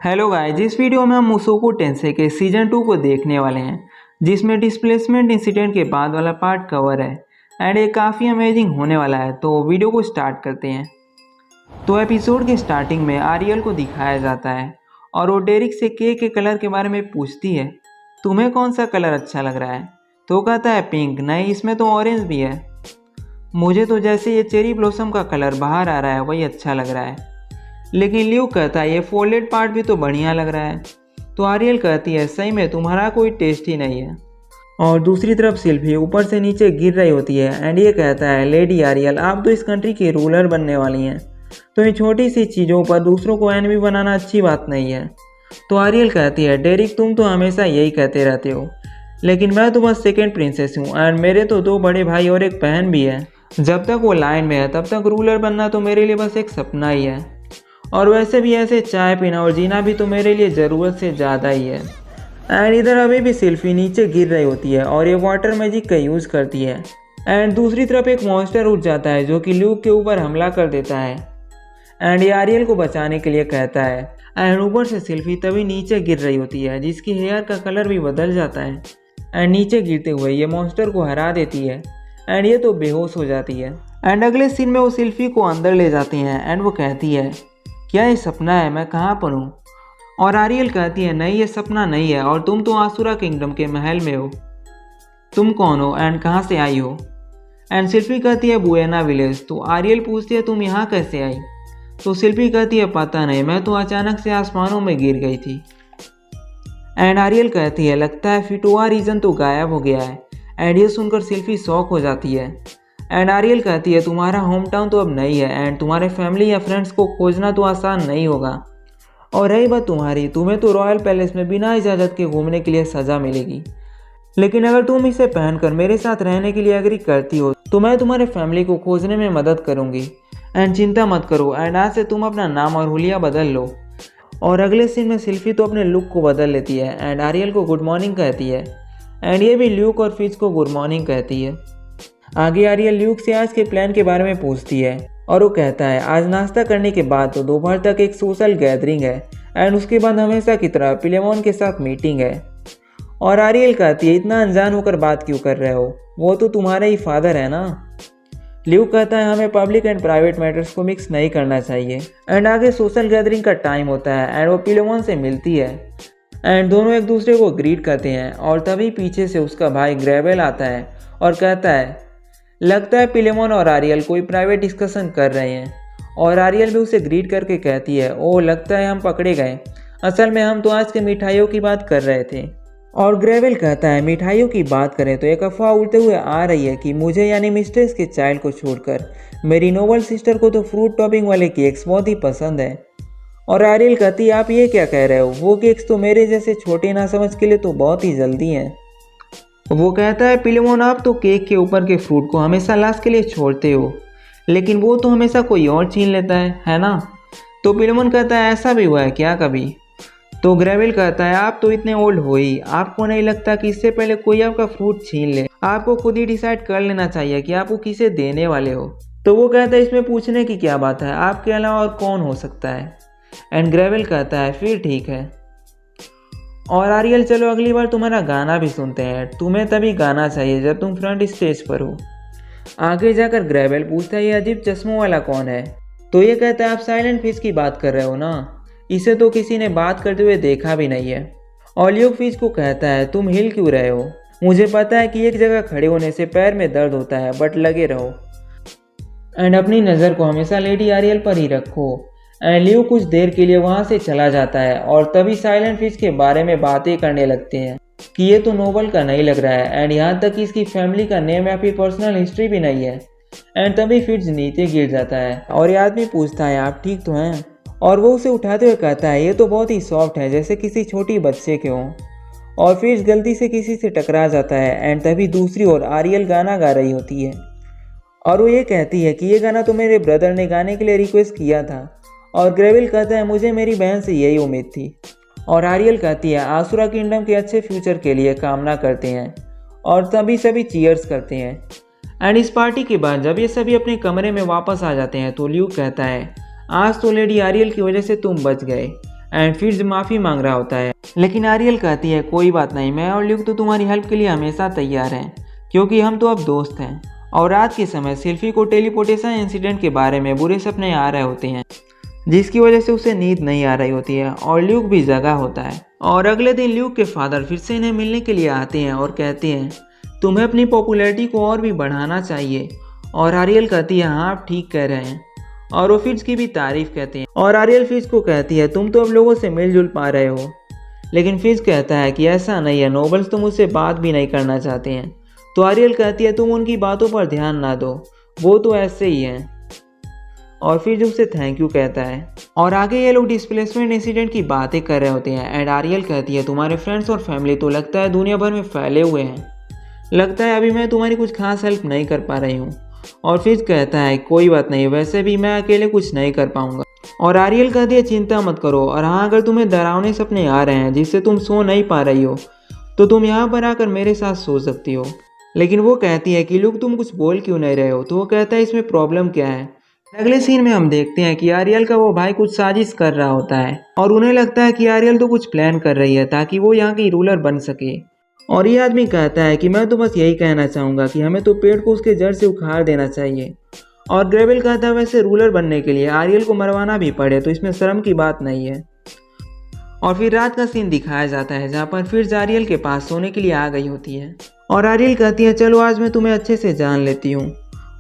Hello guys, इस video में हम मुसोको टेंसेई के सीजन 2 को देखने वाले हैं, जिसमें डिस्प्लेसमेंट इंसिडेंट के बाद वाला पार्ट कवर है एंड ये काफ़ी अमेजिंग होने वाला है। तो वीडियो को स्टार्ट करते हैं। तो एपिसोड के स्टार्टिंग में आरियल को दिखाया जाता है और वो डेरिक से केक के कलर के बारे में पूछती है, तुम्हें कौन सा कलर अच्छा लग रहा है? तो वो कहता है पिंक। नहीं, इसमें तो ऑरेंज भी है। मुझे तो जैसे ये चेरी ब्लॉसम का कलर बाहर आ रहा है वही अच्छा लग रहा है। लेकिन ल्यूक कहता है ये फोल्डेड पार्ट भी तो बढ़िया लग रहा है। तो आरियल कहती है सही में तुम्हारा कोई टेस्ट ही नहीं है। और दूसरी तरफ सिल्फी ऊपर से नीचे गिर रही होती है एंड ये कहता है लेडी आरियल, आप तो इस कंट्री की रूलर बनने वाली हैं, तो इन छोटी सी चीज़ों पर दूसरों को एनिमी बनाना अच्छी बात नहीं है। तो आरियल कहती है डेरिक तुम तो हमेशा यही कहते रहते हो, लेकिन मैं तो बस सेकेंड प्रिंसेस हूँ एंड मेरे तो 2 बड़े भाई और एक बहन भी है। जब तक वो लाइन में है तब तक रूलर बनना तो मेरे लिए बस एक सपना ही है, और वैसे भी ऐसे चाय पीना और जीना भी तो मेरे लिए ज़रूरत से ज़्यादा ही है। एंड इधर अभी भी सिल्फी नीचे गिर रही होती है और ये वाटर मैजिक का यूज़ करती है। एंड दूसरी तरफ एक मॉन्स्टर उठ जाता है जो कि ल्यूक के ऊपर हमला कर देता है एंड ये आरियल को बचाने के लिए कहता है। एंड ऊपर से सिल्फी तभी नीचे गिर रही होती है जिसकी हेयर का कलर भी बदल जाता है एंड नीचे गिरते हुए ये मॉन्स्टर को हरा देती है एंड ये तो बेहोश हो जाती है। एंड अगले सीन में वो सिल्फी को अंदर ले जाती हैं एंड वो कहती है क्या ये सपना है, मैं कहाँ पर हूँ? और आरियल कहती है नहीं, ये सपना नहीं है और तुम तो आसुरा किंगडम के महल में हो। तुम कौन हो एंड कहाँ से आई हो? एंड सिल्फी कहती है बुएना विलेज। तो आरियल पूछती है तुम यहाँ कैसे आई? तो सिल्फी कहती है पता नहीं, मैं तो अचानक से आसमानों में गिर गई थी। एंड आरियल कहती है लगता है फिटोआ रीजन तो गायब हो गया है। एंड ये सुनकर सिल्फी शॉक हो जाती है। एंड आरियल कहती है तुम्हारा होम टाउन तो अब नहीं है एंड तुम्हारे फैमिली या फ्रेंड्स को खोजना तो आसान नहीं होगा। और रही बात तुम्हारी, तुम्हें तो रॉयल पैलेस में बिना इजाज़त के घूमने के लिए सज़ा मिलेगी, लेकिन अगर तुम इसे पहनकर मेरे साथ रहने के लिए एग्री करती हो तो मैं तुम्हारे फैमिली को खोजने में मदद करूँगी। एंड चिंता मत करो एंड आज से तुम अपना नाम और हुलिया बदल लो। और अगले सीन में सिल्फी तो अपने लुक को बदल लेती है एंड आरियल को गुड मॉर्निंग कहती है एंड ये भी ल्यूक और फिज को गुड मॉर्निंग कहती है। आगे आरियल ल्यूक से आज के प्लान के बारे में पूछती है और वो कहता है आज नाश्ता करने के बाद तो दोपहर तक एक सोशल गैदरिंग है एंड उसके बाद हमेशा की तरह पिलेमोन के साथ मीटिंग है। और आरियल कहती है इतना अनजान होकर बात क्यों कर रहे हो, वो तो तुम्हारे ही फादर है ना। ल्यूक कहता है हमें पब्लिक एंड प्राइवेट मैटर्स को मिक्स नहीं करना चाहिए। एंड आगे सोशल गैदरिंग का टाइम होता है एंड वो पिलेमोन से मिलती है एंड दोनों एक दूसरे को ग्रीट करते हैं। और तभी पीछे से उसका भाई ग्रेवेल आता है और कहता है लगता है पिलेमोन और आरियल कोई प्राइवेट डिस्कशन कर रहे हैं। और आरियल भी उसे ग्रीट करके कहती है ओह लगता है हम पकड़े गए, असल में हम तो आज के मिठाइयों की बात कर रहे थे। और ग्रेवेल कहता है मिठाइयों की बात करें तो एक अफवाह उड़ते हुए आ रही है कि मुझे यानी मिस्ट्रेस के चाइल्ड को छोड़कर मेरी नोबल सिस्टर को तो फ्रूट टॉपिंग वाले केक्स बहुत ही पसंद है। और आरियल कहती है आप ये क्या कह रहे हो, वो केक्स तो मेरे जैसे छोटे ना समझ के लिए तो बहुत ही जल्दी हैं। वो कहता है पिलेमोन आप तो केक के ऊपर के फ्रूट को हमेशा लास्ट के लिए छोड़ते हो, लेकिन वो तो हमेशा कोई और छीन लेता है ना? तो पिलेमोन कहता है ऐसा भी हुआ है क्या कभी? तो ग्रेवेल कहता है आप तो इतने ओल्ड हो ही, आपको नहीं लगता कि इससे पहले कोई आपका फ्रूट छीन ले आपको खुद ही डिसाइड कर लेना चाहिए कि आप वो किसे देने वाले हो। तो वो कहता है इसमें पूछने की क्या बात है, आपके अलावा और कौन हो सकता है? एंड ग्रेवेल कहता है फिर ठीक है। और आरियल चलो अगली बार तुम्हारा गाना भी सुनते हैं, तुम्हें तभी गाना चाहिए जब तुम फ्रंट स्टेज पर हो। आगे जाकर ग्रेवेल पूछता है ये अजीब चश्मों वाला कौन है? तो ये कहता है आप साइलेंट फिश की बात कर रहे हो ना, इसे तो किसी ने बात करते हुए देखा भी नहीं है। और ल्यूक फिश को कहता है तुम हिल क्यों रहे हो, मुझे पता है कि एक जगह खड़े होने से पैर में दर्द होता है, बट लगे रहो एंड अपनी नज़र को हमेशा लेडी आरियल पर ही रखो। एंड ल्यूक कुछ देर के लिए वहाँ से चला जाता है और तभी साइलेंट फिश के बारे में बातें करने लगते हैं कि ये तो नोबल का नहीं लग रहा है एंड यहाँ तक कि इसकी फैमिली का नेम या फिर पर्सनल हिस्ट्री भी नहीं है। एंड तभी फिश नीचे गिर जाता है और ये आदमी पूछता है आप ठीक तो हैं? और वो उसे उठाते हुए कहता है ये तो बहुत ही सॉफ्ट है जैसे किसी छोटी बच्चे के हों। और फिश गलती से किसी से टकरा जाता है एंड तभी दूसरी ओर आरियल गाना गा रही होती है और वो ये कहती है कि ये गाना तो मेरे ब्रदर ने गाने के लिए रिक्वेस्ट किया था। और ग्रेवेल कहता है मुझे मेरी बहन से यही उम्मीद थी। और आरियल कहती है आसुरा किंगडम के अच्छे फ्यूचर के लिए कामना करते हैं और तभी सभी चीयर्स करते हैं। एंड इस पार्टी के बाद जब ये सभी अपने कमरे में वापस आ जाते हैं तो ल्यूक कहता है आज तो लेडी आरियल की वजह से तुम बच गए एंड फिर माफ़ी मांग रहा होता है। लेकिन आरियल कहती है कोई बात नहीं, मैं और ल्यूक तो तुम्हारी हेल्प के लिए हमेशा तैयार हैं, क्योंकि हम तो अब दोस्त हैं। और रात के समय सिल्फी को टेलीपोर्टेशन इंसिडेंट के बारे में बुरे सपने आ रहे होते हैं, जिसकी वजह से उसे नींद नहीं आ रही होती है और ल्यूक भी जगा होता है। और अगले दिन ल्यूक के फादर फिर से इन्हें मिलने के लिए आते हैं और कहते हैं तुम्हें अपनी पॉपुलैरिटी को और भी बढ़ाना चाहिए। और आरियल कहती है हाँ आप ठीक कह रहे हैं, और वो फिट्ज की भी तारीफ कहते हैं। और आरियल फिट्ज को कहती है तुम तो अब लोगों से मिलजुल पा रहे हो। लेकिन फिट्ज कहता है कि ऐसा नहीं है, नोबल्स तो मुझसे बात भी नहीं करना चाहते हैं। तो आरियल कहती है तुम उनकी बातों पर ध्यान ना दो, वो तो ऐसे ही हैं। और फिर उसे थैंक यू कहता है। और आगे ये लोग डिस्प्लेसमेंट इंसिडेंट की बातें कर रहे होते हैं एंड आरियल कहती है तुम्हारे फ्रेंड्स और फैमिली तो लगता है दुनिया भर में फैले हुए हैं, लगता है अभी मैं तुम्हारी कुछ खास हेल्प नहीं कर पा रही हूँ। और फिर कहता है कोई बात नहीं, वैसे भी मैं अकेले कुछ नहीं कर पाऊंगा। और आरियल कहती है चिंता मत करो, और हाँ अगर तुम्हें डरावने सपने आ रहे हैं जिससे तुम सो नहीं पा रही हो तो तुम यहाँ पर आकर मेरे साथ सो सकती हो। लेकिन वो कहती है कि लोग तुम कुछ बोल क्यों नहीं रहे हो। तो वो कहता है इसमें प्रॉब्लम क्या है। अगले सीन में हम देखते हैं कि आरियल का वो भाई कुछ साजिश कर रहा होता है और उन्हें लगता है कि आरियल तो कुछ प्लान कर रही है ताकि वो यहाँ की रूलर बन सके। और ये आदमी कहता है कि मैं तो बस यही कहना चाहूँगा कि हमें तो पेड़ को उसके जड़ से उखाड़ देना चाहिए। और ग्रेविल कहता है वैसे रूलर बनने के लिए आरियल को मरवाना भी पड़े तो इसमें शर्म की बात नहीं है। और फिर रात का सीन दिखाया जाता है जहाँ पर फिर आरियल के पास सोने के लिए आ गई होती है। और आरियल कहती है चलो आज मैं तुम्हें अच्छे से जान लेती हूँ।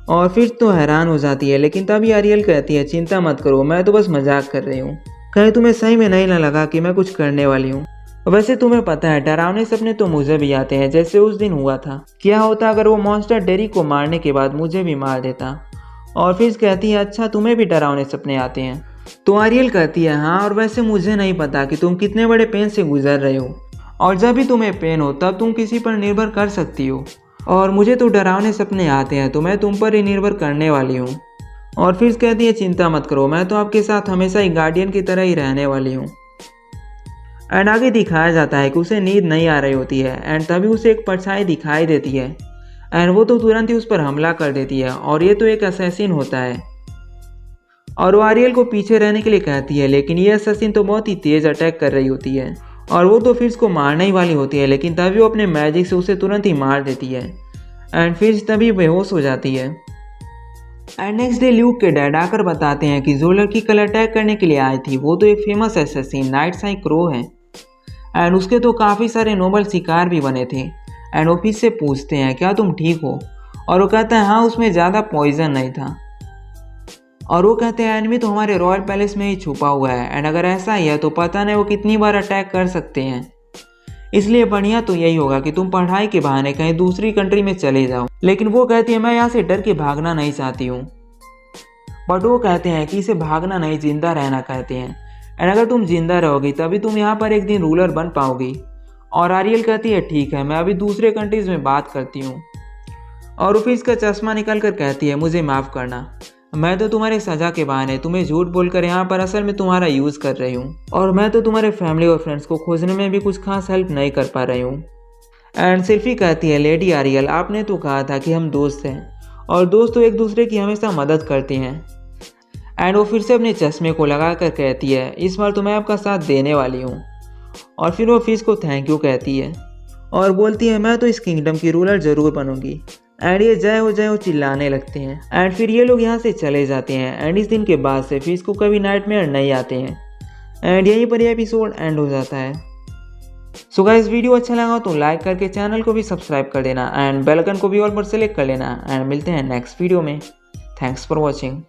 और फिर तो हैरान हो जाती है, लेकिन तभी आरियल कहती है चिंता मत करो, मैं तो बस मजाक कर रही हूँ, कहीं तुम्हें सही में नहीं ना लगा कि मैं कुछ करने वाली हूँ। वैसे तुम्हें पता है डरावने सपने तो मुझे भी आते हैं, जैसे उस दिन हुआ था। क्या होता अगर वो मॉन्स्टर डेरी को मारने के बाद मुझे भी मार देता। और फिर कहती है अच्छा तुम्हें भी डरावने सपने आते हैं। तो आरियल कहती है हाँ, और वैसे मुझे नहीं पता कि तुम कितने बड़े पेन से गुजर रहे हो, और जब भी तुम्हें पेन हो तब तुम किसी पर निर्भर कर सकती हो, और मुझे तो डरावने सपने आते हैं तो मैं तुम पर ही निर्भर करने वाली हूँ। और फिर कहती है चिंता मत करो, मैं तो आपके साथ हमेशा ही गार्डियन की तरह ही रहने वाली हूँ। एंड आगे दिखाया जाता है कि उसे नींद नहीं आ रही होती है एंड तभी उसे एक परछाई दिखाई देती है एंड वो तो तुरंत ही उस पर हमला कर देती है। और ये तो एक असैसिन होता है और वो आरियल को पीछे रहने के लिए कहती है, लेकिन ये असैसिन तो बहुत ही तेज अटैक कर रही होती है और वो तो फिर को मारने ही वाली होती है, लेकिन तभी वो अपने मैजिक से उसे तुरंत ही मार देती है एंड फिर तभी बेहोश हो जाती है। एंड नेक्स्ट डे ल्यूक के डैड आकर बताते हैं कि जो लड़की कल अटैक करने के लिए आई थी वो तो एक famous assassin night Sai crow है एंड उसके तो काफ़ी सारे नोबल शिकार भी बने थे। एंड ऑफिस से पूछते हैं क्या तुम ठीक हो, और वो कहता है हाँ उसमें ज़्यादा पॉइजन नहीं था। और वो कहते हैं एनिमी तो हमारे रॉयल पैलेस में ही छुपा हुआ है एंड अगर ऐसा ही है तो पता नहीं वो कितनी बार अटैक कर सकते हैं, इसलिए बढ़िया तो यही होगा कि तुम पढ़ाई के बहाने कहीं दूसरी कंट्री में चले जाओ। लेकिन वो कहती है मैं यहाँ से डर के भागना नहीं चाहती हूँ। बट वो कहते हैं कि इसे भागना नहीं जिंदा रहना कहते हैं एंड अगर तुम जिंदा रहोगी तभी तुम यहाँ पर एक दिन रूलर बन पाओगी। और आरियल कहती है ठीक है मैं अभी दूसरे कंट्रीज में बात करती हूँ। और ऑफिस का चश्मा निकाल कर कहती है मुझे माफ़ करना, मैं तो तुम्हारे सजा के बहाने तुम्हें झूठ बोलकर यहाँ पर असल में तुम्हारा यूज़ कर रही हूँ, और मैं तो तुम्हारे फैमिली और फ्रेंड्स को खोजने में भी कुछ खास हेल्प नहीं कर पा रही हूँ। एंड सिल्फी कहती है लेडी आरियल आपने तो कहा था कि हम दोस्त हैं और दोस्त तो एक दूसरे की हमेशा मदद करते हैं। एंड वो फिर से अपने चश्मे को लगा कर कहती है इस बार तो मैं आपका साथ देने वाली हूँ। और फिर वो फिश को थैंक यू कहती है और बोलती है मैं तो इस किंगडम की रूलर ज़रूर बनूंगी। एंड ये जय हो चिल्लाने लगते हैं एंड फिर ये लोग यहाँ से चले जाते हैं। एंड इस दिन के बाद से फिश को कभी नाइटमेयर नहीं आते हैं। एंड यहीं पर ये एपिसोड एंड हो जाता है। सो गाइस वीडियो अच्छा लगा तो लाइक करके चैनल को भी सब्सक्राइब कर देना एंड बेल आइकन को भी ऑल पर सेलेक्ट कर लेना। एंड मिलते हैं नेक्स्ट वीडियो में। Thanks for watching.